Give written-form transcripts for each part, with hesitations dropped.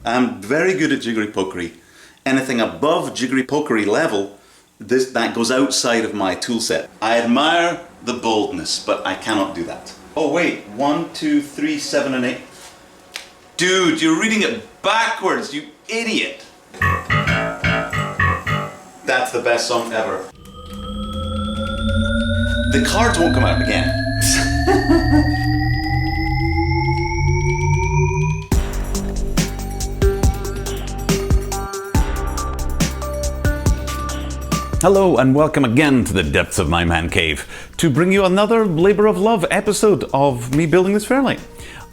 I'm very good at jiggery-pokery. Anything above jiggery-pokery level, that goes outside of my tool set. I admire the boldness, but I cannot do that. Oh wait, 1, 2, 3, 7 and 8. Dude, you're reading it backwards, you idiot! That's the best song ever. The cards won't come out again. Hello and welcome again to the depths of my man cave to bring you another labor of love episode of me building this Fairlight.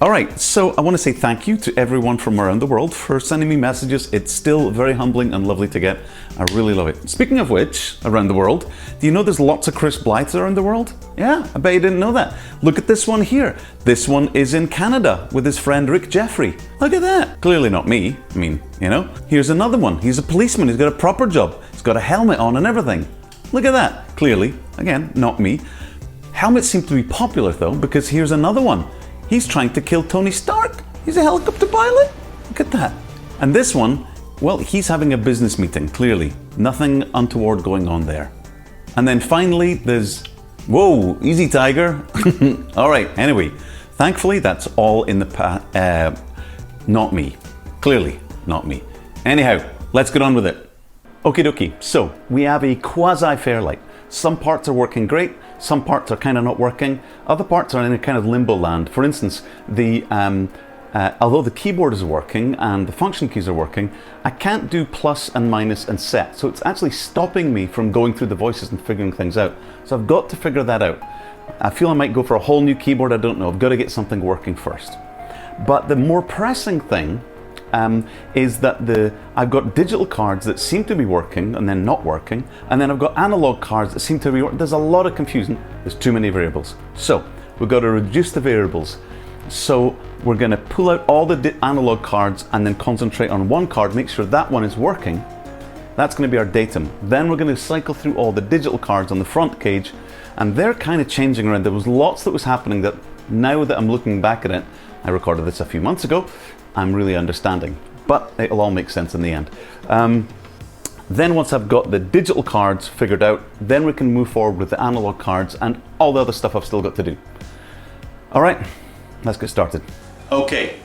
Alright, so I want to say thank you to everyone from around the world for sending me messages. It's still very humbling and lovely to get. I really love it. Speaking of which, around the world, do you know there's lots of Cris Blythes around the world? Yeah, I bet you didn't know that. Look at this one here. This one is in Canada with his friend Rick Jeffrey. Look at that. Clearly not me. I mean, you know. Here's another one. He's a policeman. He's got a proper job. He's got a helmet on and everything. Look at that. Clearly, again, not me. Helmets seem to be popular though, because here's another one. He's trying to kill Tony Stark. He's a helicopter pilot. Look at that. And this one, well, he's having a business meeting, clearly. Nothing untoward going on there. And then finally, there's, whoa, easy tiger. All right, anyway, thankfully that's all in the not me. Clearly, not me. Anyhow, let's get on with it. Okie dokie, so we have a quasi Fairlight. Some parts are working great, some parts are kind of not working, other parts are in a kind of limbo land. For instance, although the keyboard is working and the function keys are working, I can't do plus and minus and set. So it's actually stopping me from going through the voices and figuring things out. So I've got to figure that out. I feel I might go for a whole new keyboard, I don't know. I've got to get something working first. But the more pressing thing is that I've got digital cards that seem to be working and then not working, and then I've got analog cards that seem to be working. There's a lot of confusion. There's too many variables. So we've got to reduce the variables. So we're going to pull out all the analog cards and then concentrate on one card, make sure that one is working. That's going to be our datum. Then we're going to cycle through all the digital cards on the front cage, and they're kind of changing around. There was lots that was happening that now that I'm looking back at it, I recorded this a few months ago, I'm really understanding, but it'll all make sense in the end. Then once I've got the digital cards figured out, then we can move forward with the analog cards and all the other stuff I've still got to do. All right, let's get started. Okay,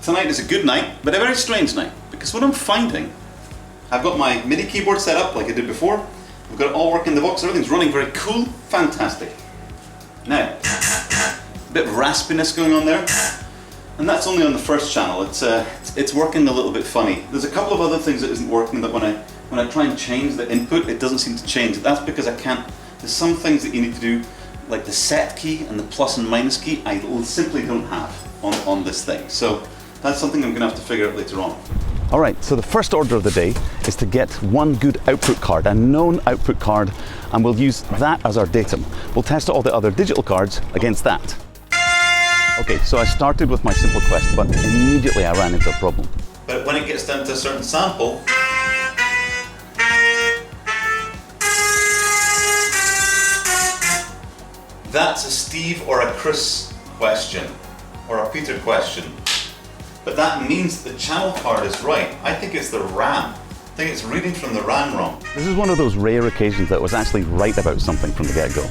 tonight is a good night, but a very strange night, because what I'm finding, I've got my MIDI keyboard set up like I did before. We've got it all working in the box, everything's running very cool, fantastic. Now, a bit of raspiness going on there. And that's only on the first channel. It's working a little bit funny. There's a couple of other things that isn't working that when I try and change the input, it doesn't seem to change. That's because I can't. There's some things that you need to do, like the set key and the plus and minus key, I simply don't have on this thing. So that's something I'm gonna have to figure out later on. All right, so the first order of the day is to get one good output card, a known output card, and we'll use that as our datum. We'll test all the other digital cards against that. Okay, so I started with my simple quest, but immediately I ran into a problem. But when it gets down to a certain sample, that's a Steve or a Cris question, or a Peter question. But that means the channel card is right. I think it's the RAM. I think it's reading from the RAM wrong. This is one of those rare occasions that was actually right about something from the get-go.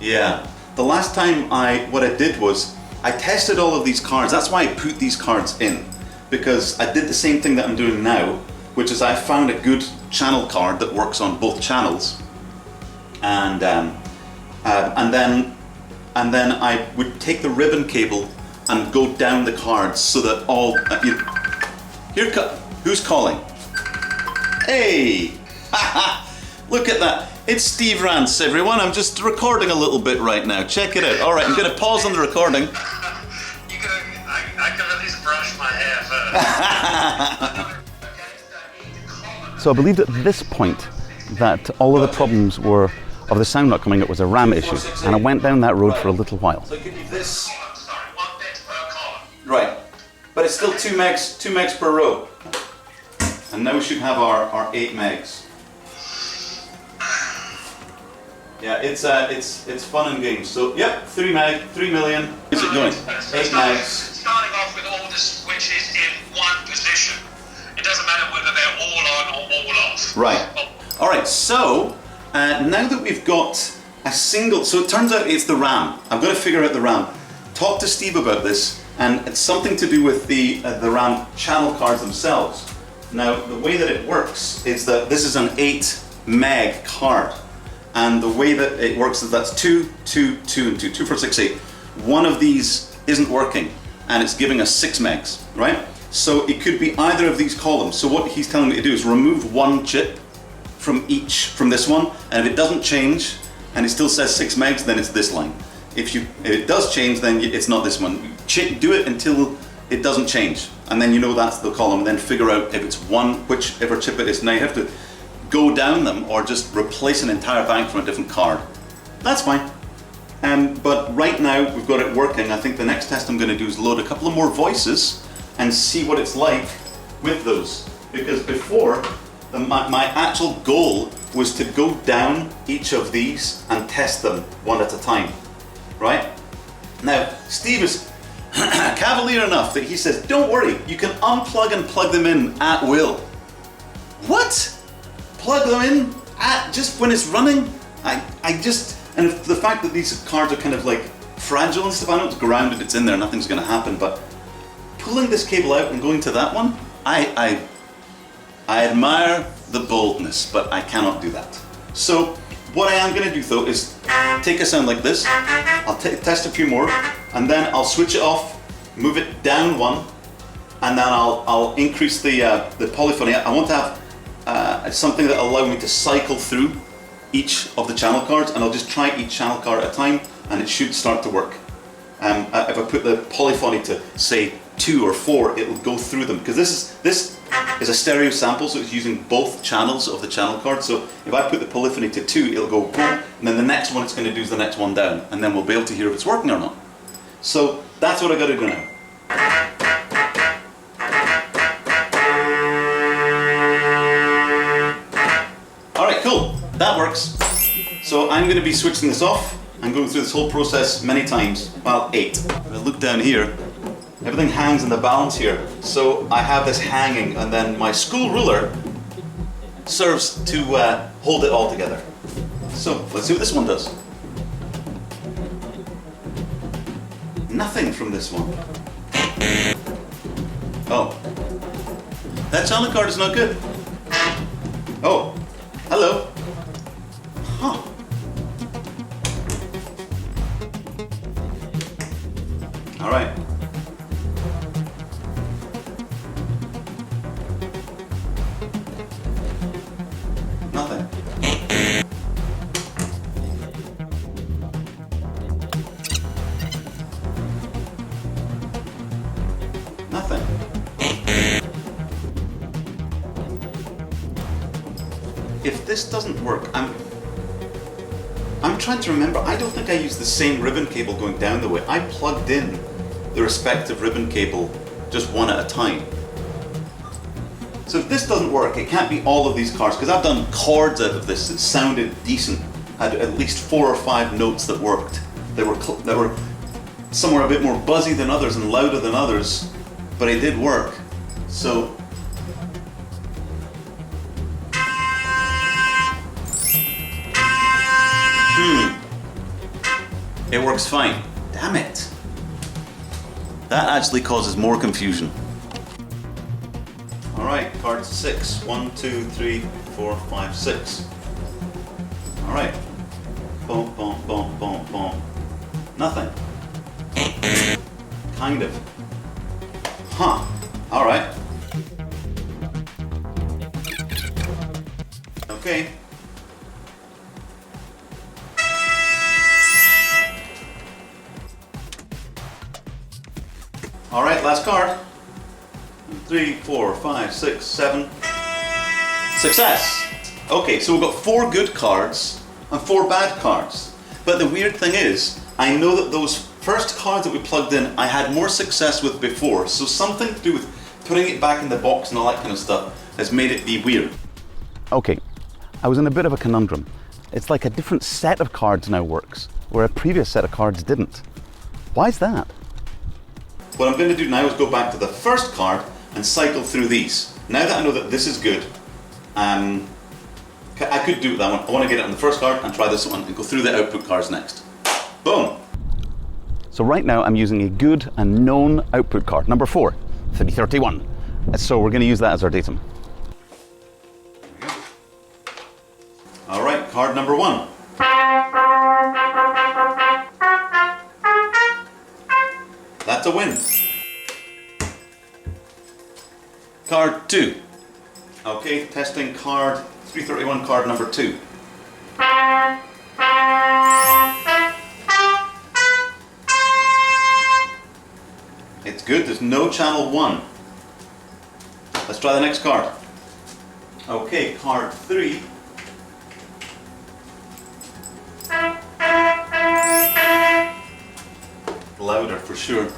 Yeah, the last time what I did was, I tested all of these cards. That's why I put these cards in, because I did the same thing that I'm doing now, which is I found a good channel card that works on both channels, and then I would take the ribbon cable and go down the cards so that all who's calling? Hey, look at that. It's Steve Rance, everyone. I'm just recording a little bit right now. Check it out. All right, I'm going to pause on the recording. I can at least brush my hair first. So I believed at this point that all of the problems of the sound not coming up was a RAM issue, and I went down that road for a little while. So it could be this. Sorry, 1 bit per column. Right, but it's still 2 megs per row. And now we should have our 8 megs. Yeah, it's fun and games. So yep, 3 million. Is it going? 8 megs. Starting off with all the switches in one position. It doesn't matter whether they're all on or all off. Right. All right, so now that we've got a single, so it turns out it's the RAM. I've got to figure out the RAM. Talk to Steve about this, and it's something to do with the RAM channel cards themselves. Now, the way that it works is that this is an 8 meg card, and the way that it works is that's 2, 2, 2, and 2, 2, 4, 6, 8. One of these isn't working, and it's giving us 6 megs, right? So it could be either of these columns. So what he's telling me to do is remove one chip from this one, and if it doesn't change, and it still says 6 megs, then it's this line. If it does change, then it's not this one. Do it until it doesn't change, and then you know that's the column, and then figure out if it's whichever chip it is. Now you have to go down them or just replace an entire bank from a different card. That's fine. But right now we've got it working. I think the next test I'm going to do is load a couple of more voices and see what it's like with those. Because before, my actual goal was to go down each of these and test them one at a time, right? Now, Steve is cavalier enough that he says, don't worry, you can unplug and plug them in at will. What? Plug them in at just when it's running? And if the fact that these cards are kind of like fragile and stuff, I know it's grounded, it's in there, nothing's gonna happen, but pulling this cable out and going to that one, I admire the boldness, but I cannot do that. So what I am gonna do though is take a sound like this, I'll test a few more, and then I'll switch it off, move it down one, and then I'll increase the polyphony. I want to have something that allows me to cycle through each of the channel cards, and I'll just try each channel card at a time, and it should start to work. If I put the polyphony to say 2 or 4, it'll go through them, because this is a stereo sample, so it's using both channels of the channel card. So if I put the polyphony to 2, it'll go boom, and then the next one it's going to do is the next one down, and then we'll be able to hear if it's working or not. So that's what I got to do now. Alright, cool. That works. So I'm going to be switching this off. I'm going through this whole process many times. Well, 8. If I look down here, everything hangs in the balance here. So I have this hanging, and then my school ruler serves to hold it all together. So let's see what this one does. Nothing from this one. Oh. That channel card is not good. Oh. Hello. Huh. All right. Nothing. Nothing. If this doesn't work, I'm trying to remember. I don't think I used the same ribbon cable going down the way. I plugged in the respective ribbon cable just one at a time. So if this doesn't work, it can't be all of these cards, because I've done chords out of this that sounded decent, had at least 4 or 5 notes that worked. They were somewhere a bit more buzzy than others and louder than others, but it did work. So it works fine. Damn it. That actually causes more confusion. Alright, card 6. 1, 2, 3, 4, 5, 6. Alright. Boom, boom, boom, boom, boom. Nothing. Kind of. Huh. Alright. Okay. Alright, last card. 3, 4, 5, 6, 7. Success! Okay, so we've got 4 good cards and 4 bad cards. But the weird thing is, I know that those first cards that we plugged in, I had more success with before. So something to do with putting it back in the box and all that kind of stuff has made it be weird. Okay, I was in a bit of a conundrum. It's like a different set of cards now works, where a previous set of cards didn't. Why is that? What I'm going to do now is go back to the first card and and cycle through these. Now that I know that this is good, I could do that one. I want to get it on the first card and try this one and go through the output cards next. Boom! So right now I'm using a good and known output card, number 4, 331. So we're going to use that as our datum. There we go. All right, card number 1. That's a win. Card 2. Okay, testing card 331, card number 2. It's good, there's no channel 1. Let's try the next card. Okay, card 3. Louder for sure.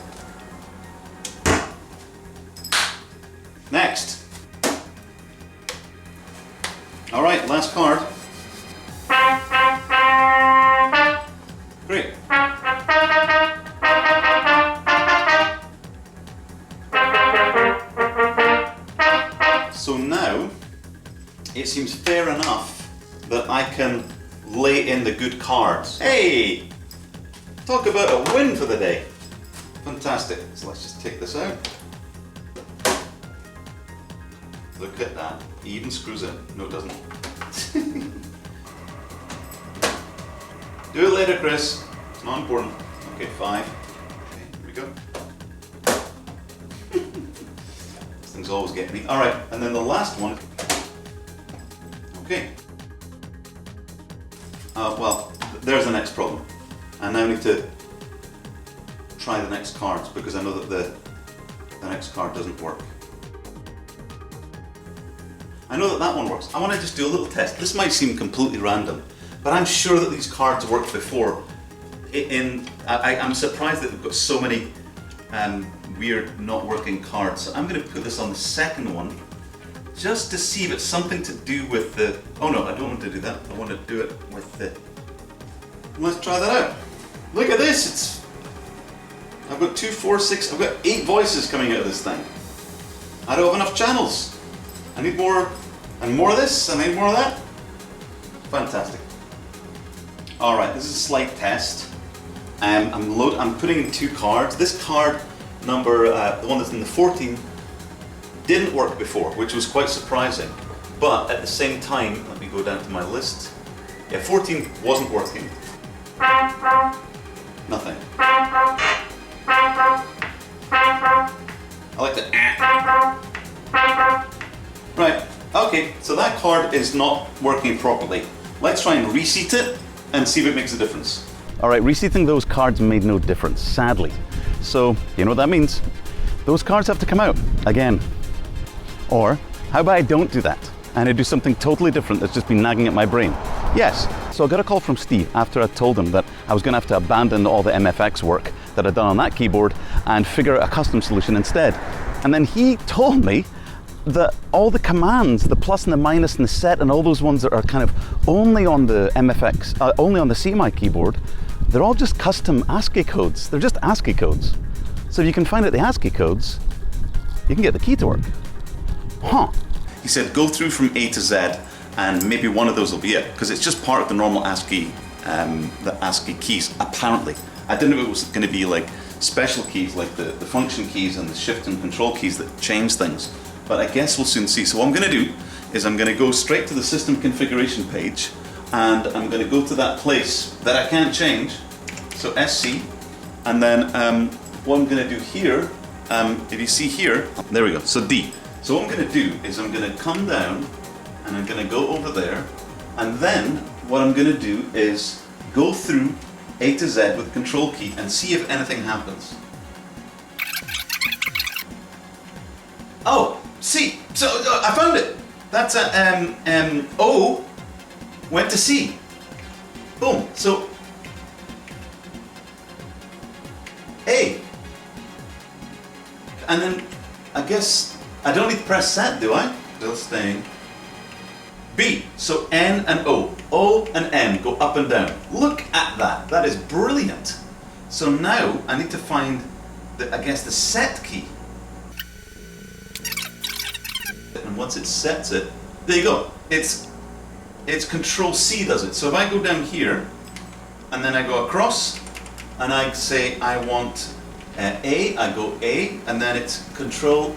Next. All right, last card. Great. So now it seems fair enough that I can lay in the good cards. Hey! Talk about a win for the day. Fantastic. So let's just take this out. Look at that. He even screws in. No, it doesn't. Do it later, Chris. It's not important. Okay, 5. Okay, here we go. This thing's always getting me. Alright, and then the last one. Okay. Well, there's the next problem. I now need to try the next cards because I know that the next card doesn't work. I know that that one works. I want to just do a little test. This might seem completely random, but I'm sure that these cards worked before. I'm surprised that we've got so many weird not working cards. So I'm going to put this on the second one just to see if it's something to do with the... Oh no, I don't want to do that. I want to do it with the... Let's try that out. Look at this. I've got 2, 4, 6, I've got 8 voices coming out of this thing. I don't have enough channels. I need more, and more of this, and I need more of that. Fantastic. All right, this is a slight test. I'm putting in 2 cards. This card number, the one that's in the 14, didn't work before, which was quite surprising. But at the same time, let me go down to my list. Yeah, 14 wasn't working. Nothing. I like that. Right, okay, so that card is not working properly. Let's try and reseat it and see if it makes a difference. All right, reseating those cards made no difference, sadly. So, you know what that means? Those cards have to come out again. Or, how about I don't do that and I do something totally different that's just been nagging at my brain? Yes, so I got a call from Steve after I told him that I was going to have to abandon all the MFX work that I'd done on that keyboard and figure out a custom solution instead. And then he told me that all the commands, the plus and the minus and the set and all those ones that are kind of only on the MFX, only on the CMI keyboard, they're all just custom ASCII codes. They're just ASCII codes. So if you can find out the ASCII codes, you can get the key to work. Huh. He said go through from A to Z and maybe one of those will be it, because it's just part of the normal ASCII, the ASCII keys, apparently. I didn't know it was going to be like special keys, like the function keys and the shift and control keys that change things. But I guess we'll soon see. So what I'm going to do is I'm going to go straight to the system configuration page and I'm going to go to that place that I can't change, so SC, and then what I'm going to do here, if you see here, there we go, so D. So what I'm going to do is I'm going to come down and I'm going to go over there, and then what I'm going to do is go through A to Z with the control key and see if anything happens. Oh, C. So I found it. That's a O went to C. Boom. So A. And then I guess I don't need to press set, do I? Still staying. B. So N and O. O and N go up and down. Look at that. That is brilliant. So now I need to find I guess the set key. once it sets it, there you go. It's Control C does it. So if I go down here, and then I go across, and I say I want A, I go A, and then it's Control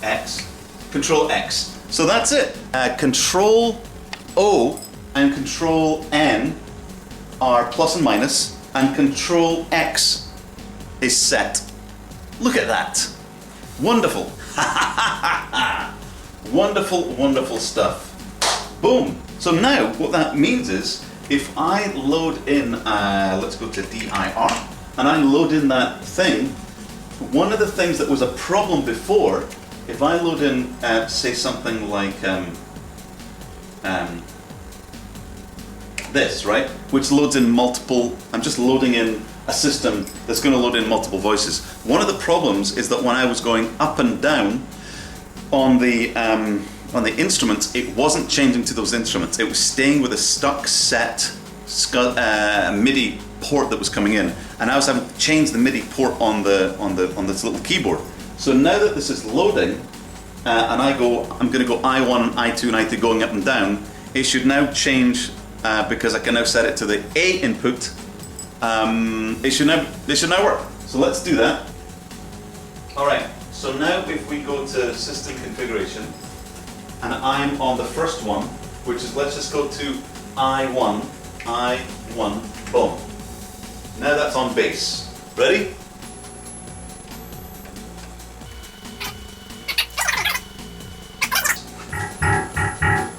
X. Control X. So that's it. Control O and Control N are plus and minus, and Control X is set. Look at that. Wonderful. Wonderful, wonderful stuff. Boom. So now what that means is if I load in, let's go to DIR, and I load in that thing, one of the things that was a problem before, if I load in, say something like this, right, which loads in multiple, I'm just loading in a system that's going to load in multiple voices. One of the problems is that when I was going up and down on the instruments, it wasn't changing to those instruments. It was staying with a stuck set MIDI port that was coming in, and I was having to change the MIDI port on this little keyboard. So now that this is loading, and I'm going to go I1, I2, and I3 going up and down, it should now change because I can now set it to the A input. It should now work. So let's do that. All right. So now if we go to System Configuration, and I'm on the first one, which is, let's just go to I1, boom. Now that's on bass. Ready?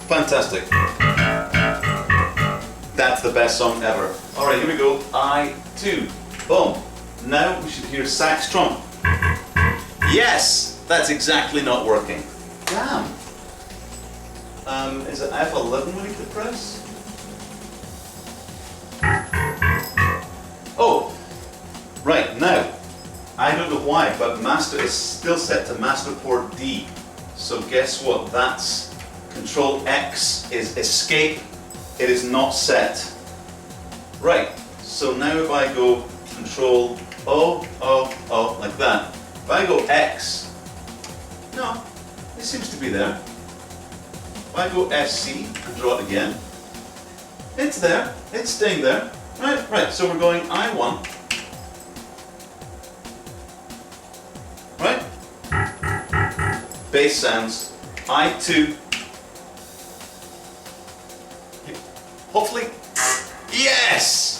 Fantastic. That's the best song ever. All right, here we go. I2, boom. Now we should hear sax drum. Yes, that's exactly not working. Damn. Is it F11 we need to press? Oh, right, now, I don't know why, but master is still set to master port D. So guess what? That's Control X is escape. It is not set. Right, so now if I go Control O, like that. If I go X, no, it seems to be there. If I go SC and draw it again, it's there, it's staying there. Right, so we're going I1. Right? Bass sounds. I2. Hopefully, yes!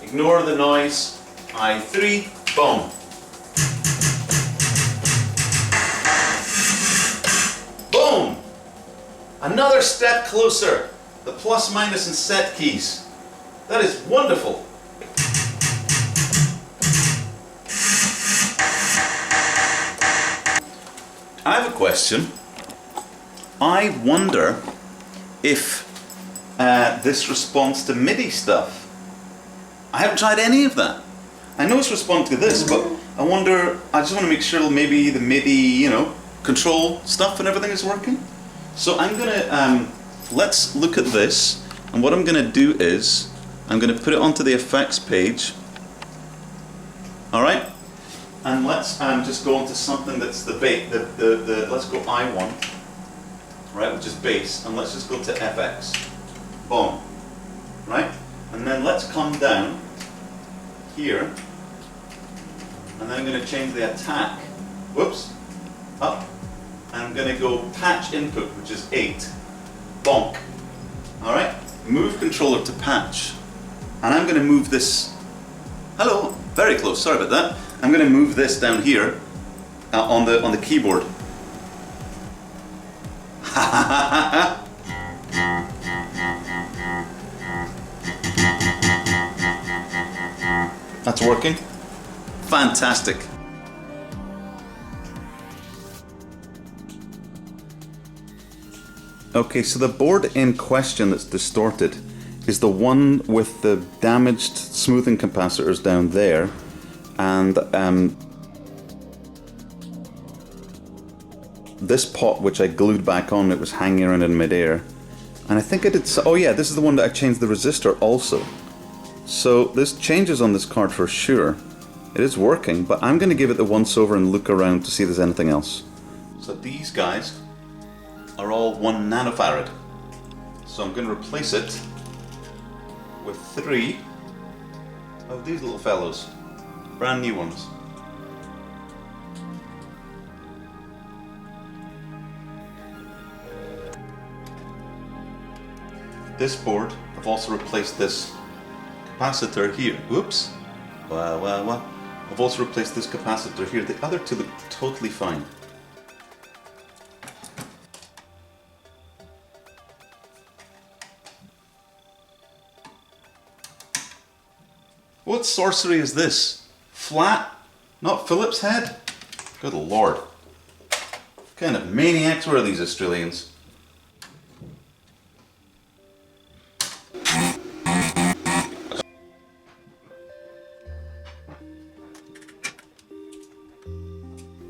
Ignore the noise. I3, boom. Boom! Another step closer. The plus, minus, and set keys. That is wonderful. I have a question. I wonder if this responds to MIDI stuff. I haven't tried any of that. I know it's responding to this, but I wonder, I just want to make sure maybe the MIDI, control stuff and everything is working. So I'm gonna, let's look at this, and what I'm gonna do is, I'm gonna put it onto the effects page. Alright? And let's just go into something that's the bass, let's go I1, right, which is bass, and let's just go to FX. Boom. Right? And then let's come down here, and then I'm going to change the attack. Whoops. Up. And I'm going to go patch input, which is 8. Bonk. Alright? Move controller to patch. And I'm going to move this. Hello. Very close. Sorry about that. I'm going to move this down here on the keyboard. That's working. Fantastic. Okay, so the board in question that's distorted is the one with the damaged smoothing capacitors down there, and this pot which I glued back on, it was hanging around in midair. And I think I did, oh yeah, this is the one that I changed the resistor also. So this changes on this card for sure. It is working, but I'm going to give it the once over and look around to see if there's anything else. So these guys are all 1 nanofarad. So I'm going to replace it with 3 of these little fellows. Brand new ones. This board, I've also replaced this capacitor here. Whoops. Wow. I've also replaced this capacitor here. The other two look totally fine. What sorcery is this? Flat? Not Phillips head? Good lord. What kind of maniacs were these Australians?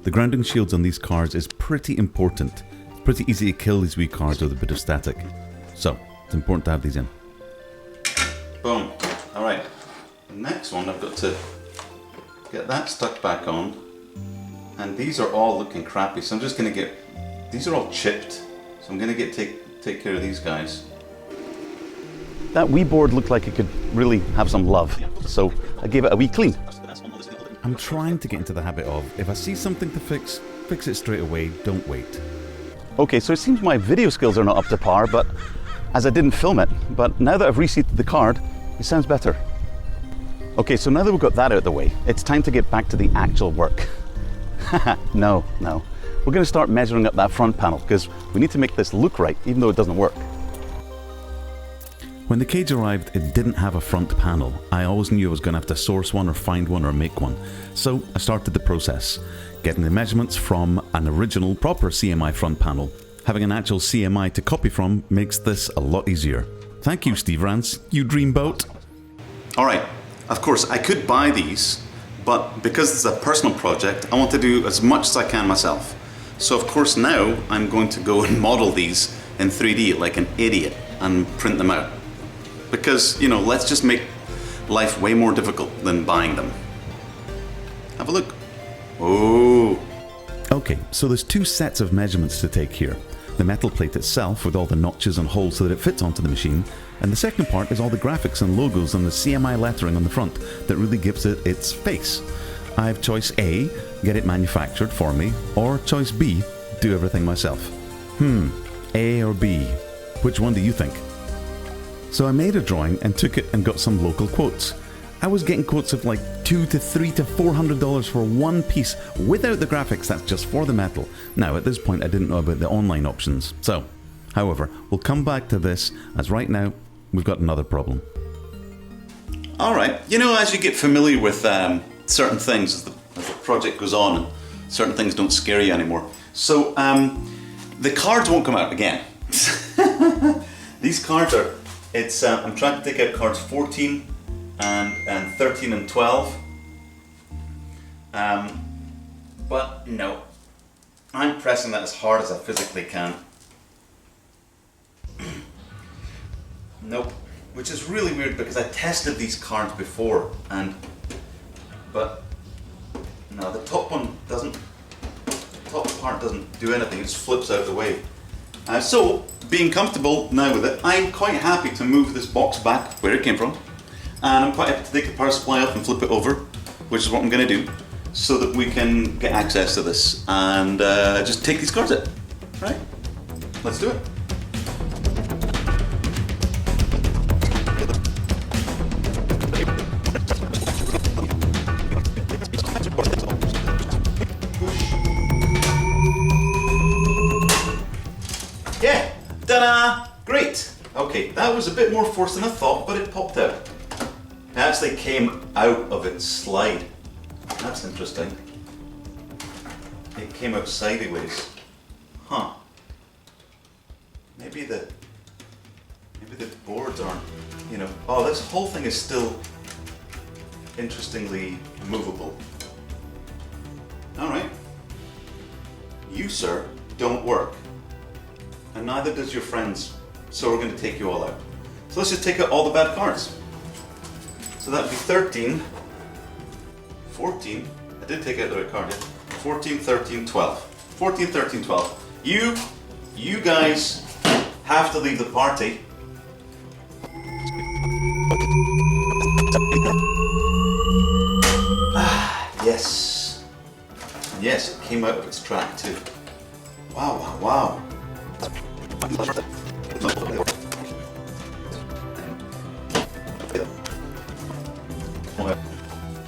The grounding shields on these cards is pretty important. It's pretty easy to kill these wee cards with a bit of static. So, it's important to have these in. Boom. Alright. The next one, I've got to get that stuck back on. And these are all looking crappy, so I'm just going to get... These are all chipped. So I'm going to take care of these guys. That wee board looked like it could really have some love. So I gave it a wee clean. I'm trying to get into the habit of, if I see something to fix it straight away, don't wait. Okay, so it seems my video skills are not up to par, but as I didn't film it, but now that I've reseated the card, it sounds better. Okay, so now that we've got that out of the way, it's time to get back to the actual work. No. We're going to start measuring up that front panel, because we need to make this look right, even though it doesn't work. When the cage arrived, it didn't have a front panel. I always knew I was going to have to source one or find one or make one. So I started the process, getting the measurements from an original proper CMI front panel. Having an actual CMI to copy from makes this a lot easier. Thank you, Steve Rance, you dreamboat. Alright, of course I could buy these, but because this is a personal project, I want to do as much as I can myself. So of course now I'm going to go and model these in 3D like an idiot and print them out. Because, you know, let's just make life way more difficult than buying them. Have a look. Oh. Okay, so there's 2 sets of measurements to take here. The metal plate itself with all the notches and holes so that it fits onto the machine, and the second part is all the graphics and logos and the CMI lettering on the front that really gives it its face. I have choice A, get it manufactured for me, or choice B, do everything myself. A or B? Which one do you think? So I made a drawing and took it and got some local quotes. I was getting quotes of like $200 to $300 to $400 for one piece without the graphics, that's just for the metal. Now at this point I didn't know about the online options. So, however, we'll come back to this as right now we've got another problem. Alright, you know, as you get familiar with certain things as the project goes on and certain things don't scare you anymore. So, the cards won't come out again. These cards are... I'm trying to take out cards 14 and 13 and 12. But no, I'm pressing that as hard as I physically can. Nope, which is really weird because I tested these cards before but no, the top one doesn't, the top part doesn't do anything, it just flips out of the way. So, being comfortable now with it, I'm quite happy to move this box back where it came from, and I'm quite happy to take the power supply off and flip it over, which is what I'm going to do, so that we can get access to this and just take these cards out. Right? Let's do it. Yeah, ta-da! Great! Okay, that was a bit more force than I thought, but it popped out. It actually came out of its slide. That's interesting. It came out sideways. Huh. Maybe the boards aren't, you know... Oh, this whole thing is still interestingly movable. Alright. You, sir, don't work. And neither does your friends, so we're going to take you all out. So let's just take out all the bad cards. So that would be 13, 14. I did take out the right card, yeah. 14, 13, 12. 14, 13, 12. You guys have to leave the party. Yes. Yes, it came out of its track too. Wow, wow, wow.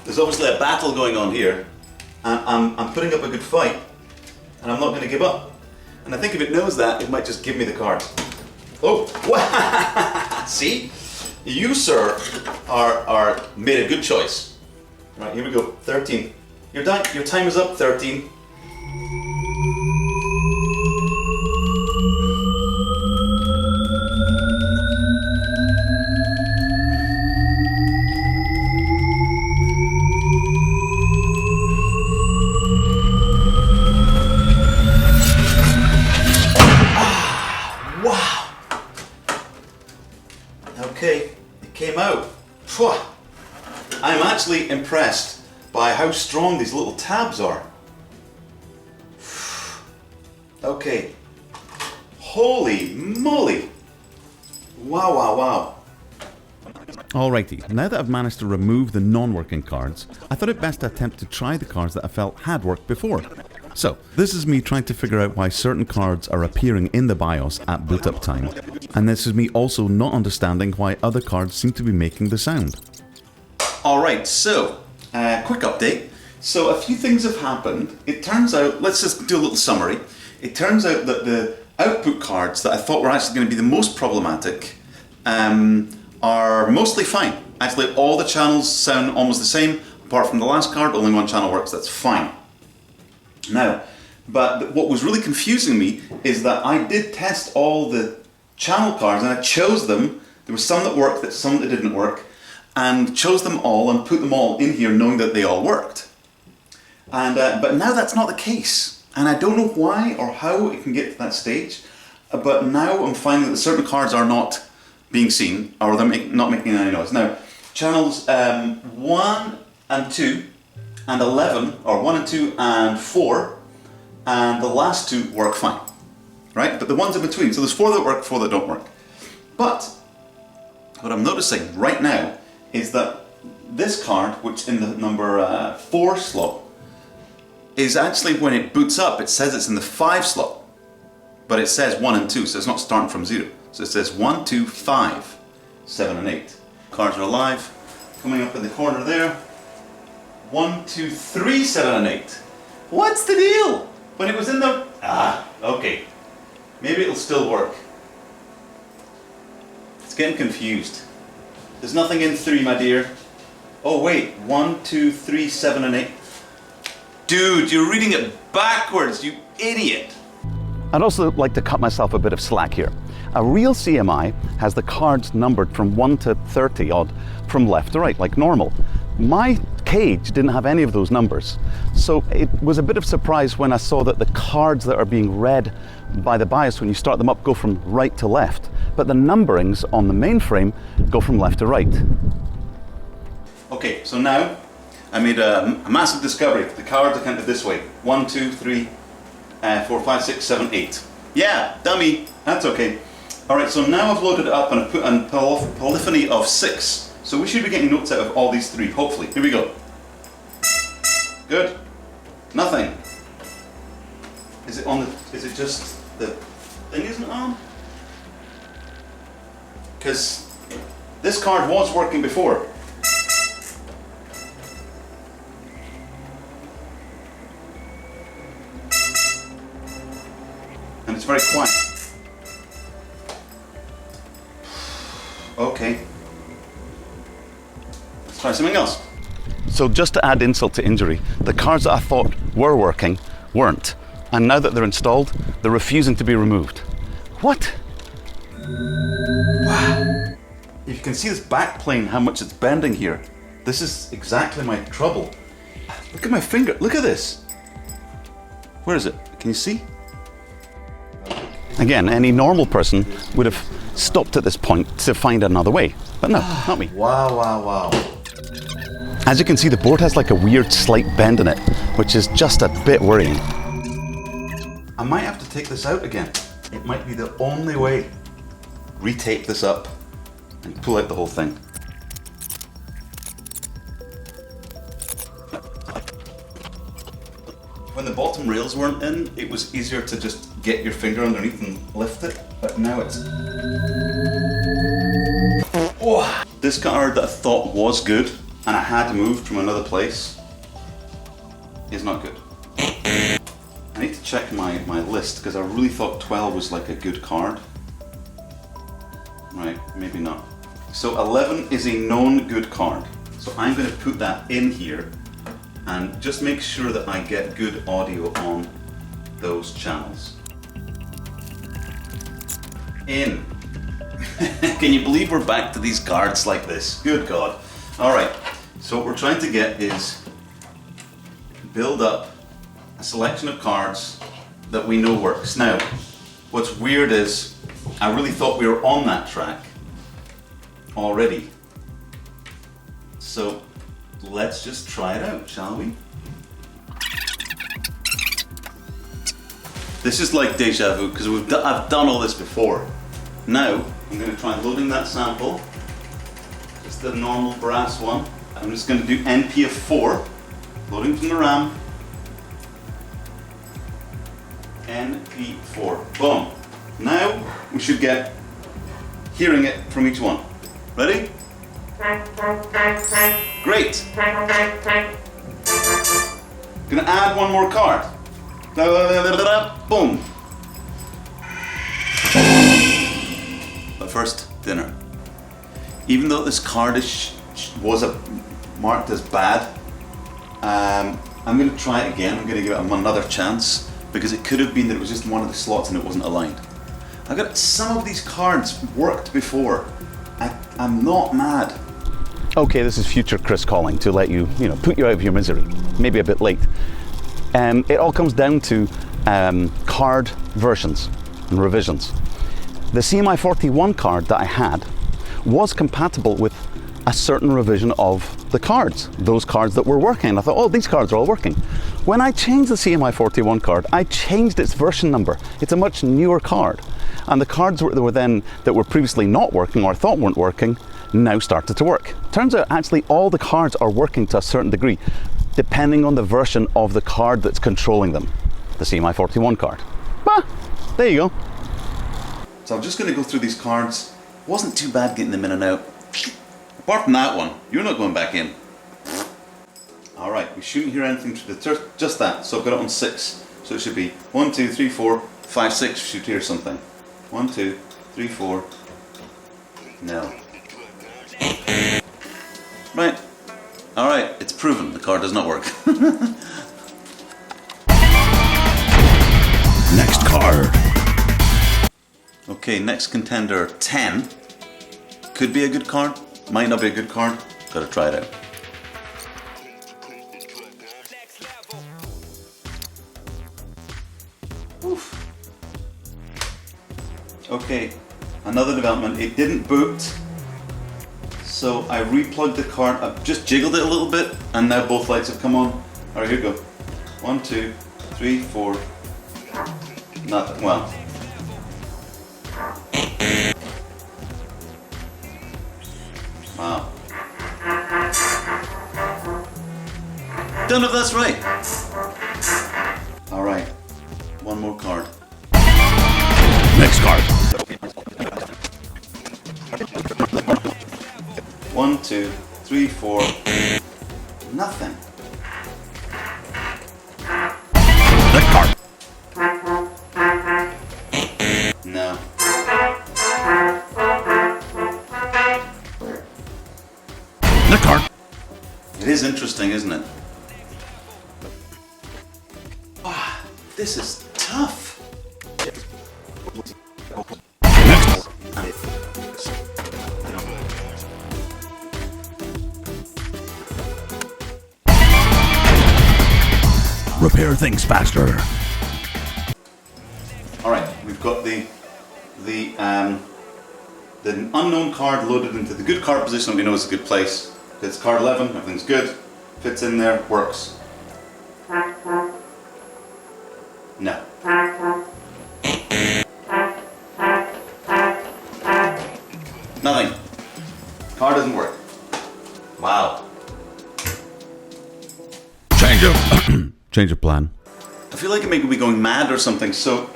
There's obviously a battle going on here, and I'm putting up a good fight, and I'm not going to give up. And I think if it knows that, it might just give me the card. Oh, see? You, sir, are made a good choice. Right, here we go. 13. Your time is up, 13. Wow! Okay, it came out. Phew. I'm actually impressed by how strong these little tabs are. Okay. Holy moly! Wow, wow, wow. Alrighty, now that I've managed to remove the non-working cards, I thought it best to attempt to try the cards that I felt had worked before. So, this is me trying to figure out why certain cards are appearing in the BIOS at boot up time, and this is me also not understanding why other cards seem to be making the sound. Alright, so, quick update. So a few things have happened. It turns out, let's just do a little summary. It turns out that the output cards that I thought were actually going to be the most problematic are mostly fine. Actually, all the channels sound almost the same, apart from the last card, only one channel works, that's fine. Now, but what was really confusing me is that I did test all the channel cards and I chose them. There were some that worked, some that didn't work, and chose them all and put them all in here knowing that they all worked. And but now that's not the case, and I don't know why or how it can get to that stage, but now I'm finding that certain cards are not being seen, or they're not making any noise. Now, channels 1 and 2 and 11, or 1 and 2 and 4, and the last two work fine, right? But the ones in between, so there's 4 that work, 4 that don't work. But what I'm noticing right now is that this card, which in the number 4 slot, is actually, when it boots up, it says it's in the 5 slot, but it says 1 and 2, so it's not starting from 0. So it says 1, 2, 5, 7 and 8. Cards are alive, coming up in the corner there. 1, 2, 3, 7 and 8. What's the deal? When it was in the... okay. Maybe it'll still work. It's getting confused. There's nothing in 3, my dear. Oh wait, 1, 2, 3, 7 and 8. Dude, you're reading it backwards, you idiot! I'd also like to cut myself a bit of slack here. A real CMI has the cards numbered from 1 to 30 odd from left to right, like normal. My cage didn't have any of those numbers, so it was a bit of a surprise when I saw that the cards that are being read by the BIOS when you start them up go from right to left, but the numberings on the mainframe go from left to right. Okay, so now I made a massive discovery. The cards are counted this way: 1, 2, 3, 4, 5, 6, 7, 8. Yeah, dummy, that's okay. Alright, so now I've loaded it up and I've put a polyphony of 6. So we should be getting notes out of all these 3, hopefully. Here we go. Good. Nothing. Is it on the... is it just the thing isn't on? Because this card was working before. And it's very quiet. Okay. Let's try something else. So just to add insult to injury, the cards that I thought were working weren't. And now that they're installed, they're refusing to be removed. What? Wow. If you can see this back plane, how much it's bending here. This is exactly my trouble. Look at my finger, look at this. Where is it? Can you see? Again, any normal person would have stopped at this point to find another way. But no, not me. Wow, wow, wow. As you can see, the board has like a weird slight bend in it, which is just a bit worrying. I might have to take this out again. It might be the only way. Retape this up and pull out the whole thing. When the bottom rails weren't in, it was easier to just get your finger underneath and lift it, but now it's... Oh. This card that I thought was good, and I had moved from another place, is not good. I need to check my list, because I really thought 12 was like a good card. Right, maybe not. So 11 is a known good card. So I'm going to put that in here and just make sure that I get good audio on those channels. In. Can you believe we're back to these cards like this? Good God. Alright, so what we're trying to get is build up a selection of cards that we know works. Now, what's weird is I really thought we were on that track already. So let's just try it out, shall we? This is like deja vu because I've done all this before. Now I'm going to try loading that sample, just the normal brass one. I'm just going to do NP of 4, loading from the RAM. NP4, boom. Now we should get hearing it from each one. Ready? Great. Gonna add one more card. Boom. But first, dinner. Even though this card was marked as bad, I'm gonna try it again. I'm gonna give it another chance because it could have been that it was just one of the slots and it wasn't aligned. I got some of these cards worked before. I'm not mad. Okay, this is future Cris calling to let you, put you out of your misery. Maybe a bit late. It all comes down to card versions and revisions. The CMI 41 card that I had was compatible with a certain revision of the cards, those cards that were working. I thought, oh, these cards are all working. When I changed the CMI 41 card, I changed its version number. It's a much newer card. And the cards that were previously not working or I thought weren't working now started to work. Turns out actually all the cards are working to a certain degree, depending on the version of the card that's controlling them, the CMI 41 card. Bah, there you go. So I'm just going to go through these cards. Wasn't too bad getting them in and out. Apart from that one, you're not going back in. Alright, we shouldn't hear anything through just that. So I've got it on 6. So it should be 1, 2, 3, 4, 5, 6. We should hear something. 1, 2, 3, 4. No. Right. Alright, it's proven the card does not work. Next card. Okay, next contender 10. Could be a good card, might not be a good card. Gotta try it out. Oof. Okay, another development. It didn't boot. So I replugged the card, I've just jiggled it a little bit, and now both lights have come on. Alright, here we go. 1, 2, 3, 4. Nothing, well. Wow. Don't know if that's right. Alright, one more card. Next card. 1, 2, 3, 4. Nothing. Next card. No. Next card. It is interesting, isn't it? Ah, this is tough. Next. Repair things faster. Alright, we've got the unknown card loaded into the good card position that we know is a good place. It's card 11, everything's good. Fits in there, works. No. Nothing. Card doesn't work. Wow. Change of plan. I feel like it may be going mad or something, so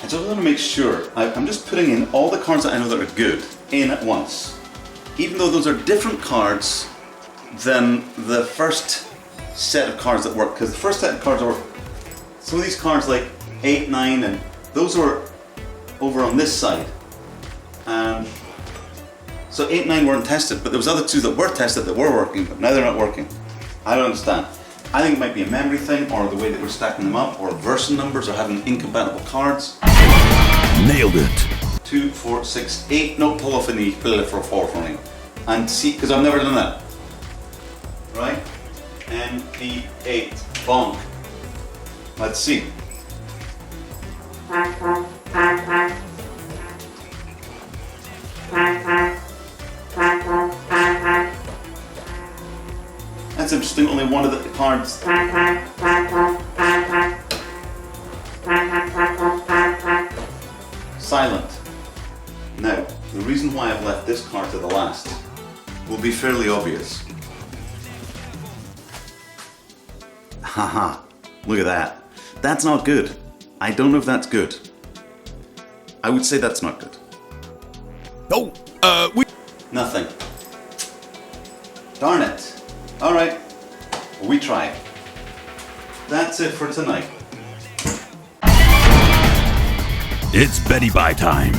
I just want to make sure. I'm just putting in all the cards that I know that are good in at once. Even though those are different cards than the first set of cards that work, because the first set of cards that work, some of these cards like 8, 9, and those were over on this side. So 8, 9 weren't tested, but there was other two that were tested that were working, but now they're not working. I don't understand. I think it might be a memory thing, or the way that we're stacking them up, or version numbers, or having incompatible cards. Nailed it. 2, 4, 6, 8. No, pull off any for 4 for me. And see, because I've never done that. Right? MP8. Bonk. Let's see. That's interesting, only one of the cards. Silent. Now, the reason why I've left this card to the last will be fairly obvious. Haha, look at that. That's not good. I don't know if that's good. I would say that's not good. Oh, Nothing. Darn it. Alright, we tried. That's it for tonight. It's Betty Bye time.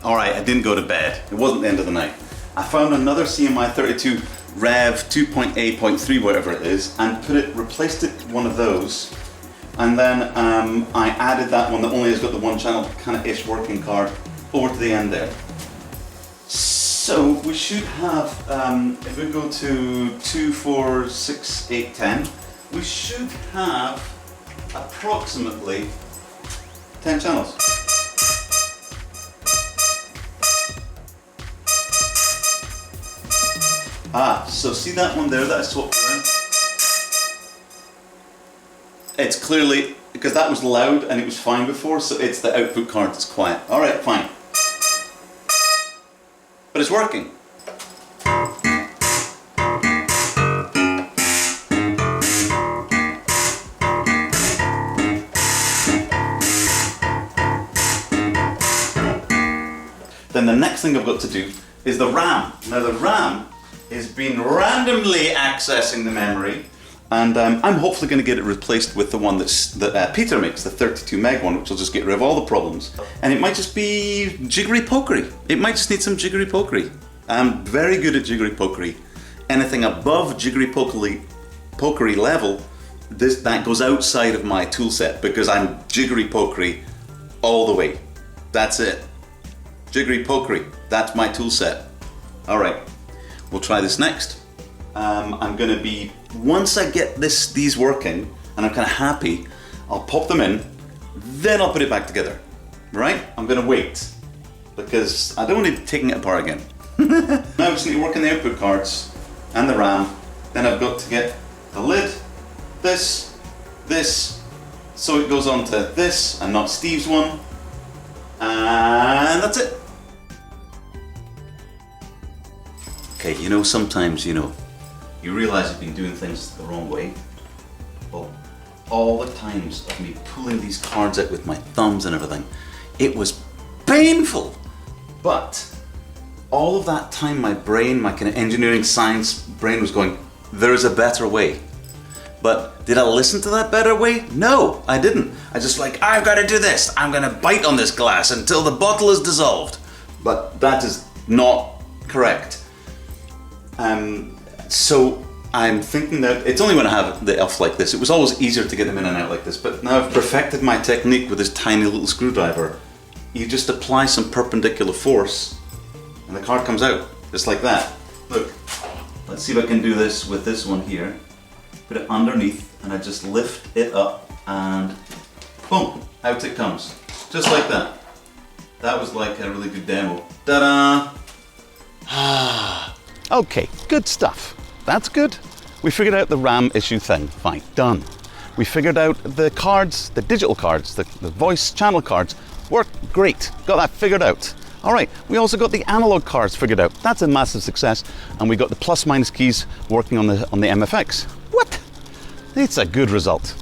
Alright, I didn't go to bed. It wasn't the end of the night. I found another CMI 32 Rev 2.8.3, whatever it is, and replaced it one of those. And then I added that one that only has got the one channel kind of ish working card over to the end there. So we should have, if we go to 2, 4, 6, 8, 10, we should have approximately 10 channels. So see that one there that I swapped around? It's clearly, because that was loud and it was fine before, so it's the output card that's quiet. Alright, fine. But it's working. Then the next thing I've got to do is the RAM. Now the RAM is being randomly accessing the memory, and I'm hopefully going to get it replaced with the one that Peter makes, the 32 meg one, which will just get rid of all the problems. And it might just be jiggery pokery. It might just need some jiggery pokery. I'm very good at jiggery pokery. Anything above jiggery pokery level, that goes outside of my tool set, because I'm jiggery pokery all the way. That's it. Jiggery pokery. That's my tool set. All right. We'll try this next. I'm going to be, once I get these working and I'm kind of happy, I'll pop them in, then I'll put it back together. Right? I'm going to wait, because I don't want to be taking it apart again. Now I just need to work on the output cards and the RAM. Then I've got to get the lid, this, so it goes on to this and not Steve's one. And that's it. Okay, sometimes, you realize you've been doing things the wrong way. Well, all the times of me pulling these cards out with my thumbs and everything, it was painful. But all of that time, my brain, my kind of engineering science brain was going, there is a better way. But did I listen to that better way? No, I didn't. I just I've got to do this. I'm going to bite on this glass until the bottle is dissolved. But that is not correct. So I'm thinking that it's only when I have the elf like this. It was always easier to get them in and out like this, but now I've perfected my technique with this tiny little screwdriver. You just apply some perpendicular force and the card comes out, just like that. Look, let's see if I can do this with this one here. Put it underneath and I just lift it up and boom, out it comes. Just like that. That was like a really good demo. Ta-da! Okay, good stuff. That's good. We figured out the RAM issue thing. Fine, done. We figured out the cards, the digital cards, the voice channel cards work great. Got that figured out. All right, we also got the analog cards figured out. That's a massive success. And we got the plus minus keys working on the MFX. What? It's a good result.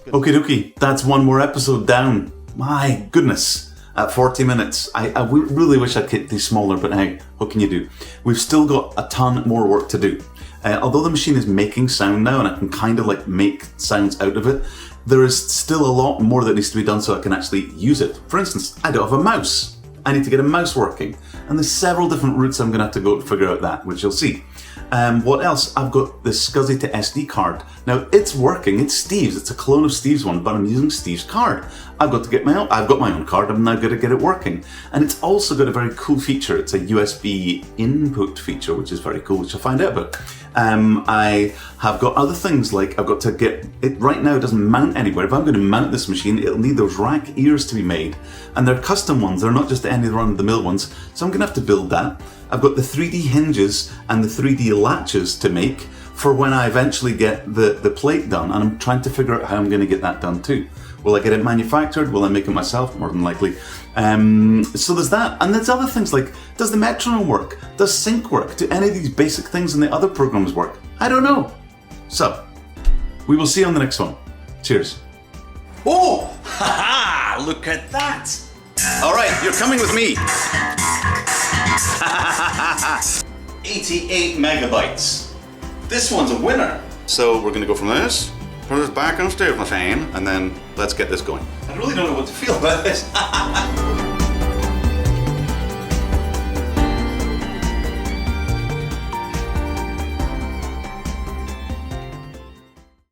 Okie dokie, that's one more episode down. My goodness, at 40 minutes. I really wish I'd kept these smaller, but hey, what can you do? We've still got a ton more work to do. Although the machine is making sound now and I can kind of like make sounds out of it, there is still a lot more that needs to be done so I can actually use it. For instance, I don't have a mouse. I need to get a mouse working. And there's several different routes I'm going to have to go to figure out that, which you'll see. What else? I've got this SCSI to SD card. Now it's working, it's Steve's, it's a clone of Steve's one, but I'm using Steve's card. I've got to get my own, I've got my own card, I'm now going to get it working. And it's also got a very cool feature, it's a USB input feature, which is very cool, which I'll find out about. I have got other things like I've got to get it right now. It doesn't mount anywhere. If I'm going to mount this machine, it'll need those rack ears to be made, and they're custom ones. They're not just any run-of-the-mill ones. So I'm going to have to build that. I've got the 3D hinges and the 3D latches to make for when I eventually get the plate done, and I'm trying to figure out how I'm going to get that done too. Will I get it manufactured? Will I make it myself? More than likely. So there's that. And there's other things like, does the metronome work? Does sync work? Do any of these basic things in the other programs work? I don't know. So, we will see on the next one. Cheers. Oh! Ha-ha! Look at that! All right, you're coming with me. 88 megabytes. This one's a winner. So we're going to go from this, put this back on stage machine, and then let's get this going. I really don't know what to feel about this.